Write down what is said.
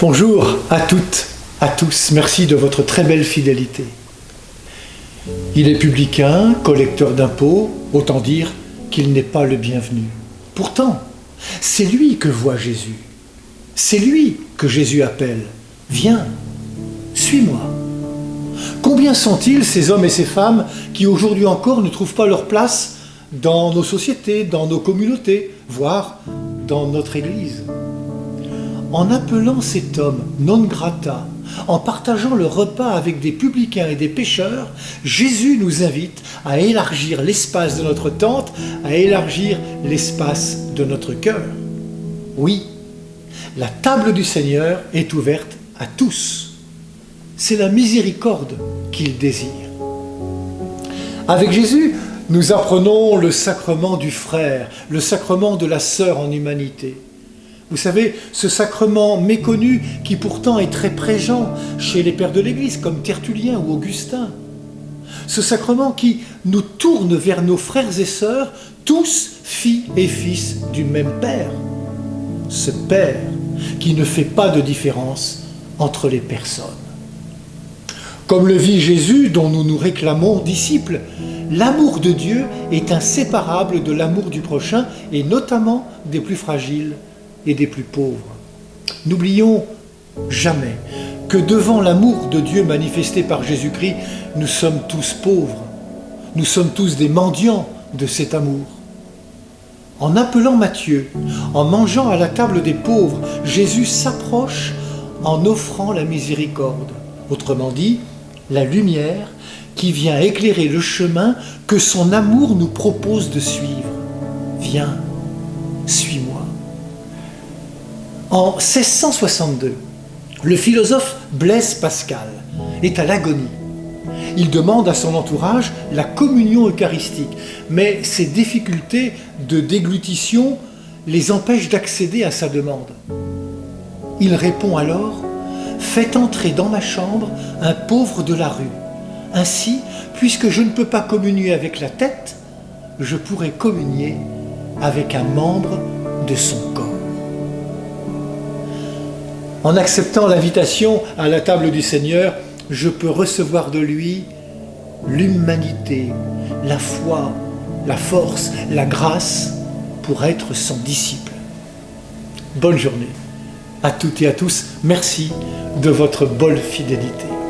Bonjour à toutes, à tous, merci de votre très belle fidélité. Il est publicain, collecteur d'impôts, autant dire qu'il n'est pas le bienvenu. Pourtant, c'est lui que voit Jésus. C'est lui que Jésus appelle. Viens, suis-moi. Combien sont-ils ces hommes et ces femmes qui aujourd'hui encore ne trouvent pas leur place dans nos sociétés, dans nos communautés, voire dans notre Église? En appelant cet homme non grata, en partageant le repas avec des publicains et des pécheurs, Jésus nous invite à élargir l'espace de notre tente, à élargir l'espace de notre cœur. Oui, la table du Seigneur est ouverte à tous. C'est la miséricorde qu'il désire. Avec Jésus, nous apprenons le sacrement du frère, le sacrement de la sœur en humanité. Vous savez, ce sacrement méconnu qui pourtant est très présent chez les pères de l'Église comme Tertullien ou Augustin. Ce sacrement qui nous tourne vers nos frères et sœurs, tous filles et fils du même Père. Ce Père qui ne fait pas de différence entre les personnes. Comme le vit Jésus dont nous nous réclamons disciples, l'amour de Dieu est inséparable de l'amour du prochain et notamment des plus fragiles et des plus pauvres. N'oublions jamais que devant l'amour de Dieu manifesté par Jésus-Christ, nous sommes tous pauvres. Nous sommes tous des mendiants de cet amour. En appelant Matthieu, en mangeant à la table des pauvres, Jésus s'approche en offrant la miséricorde. Autrement dit, la lumière qui vient éclairer le chemin que son amour nous propose de suivre. Viens, suis-moi. En 1662, le philosophe Blaise Pascal est à l'agonie. Il demande à son entourage la communion eucharistique, mais ses difficultés de déglutition les empêchent d'accéder à sa demande. Il répond alors « Faites entrer dans ma chambre un pauvre de la rue. Ainsi, puisque je ne peux pas communier avec la tête, je pourrai communier avec un membre de son corps. » En acceptant l'invitation à la table du Seigneur, je peux recevoir de lui l'humanité, la foi, la force, la grâce pour être son disciple. Bonne journée à toutes et à tous. Merci de votre bonne fidélité.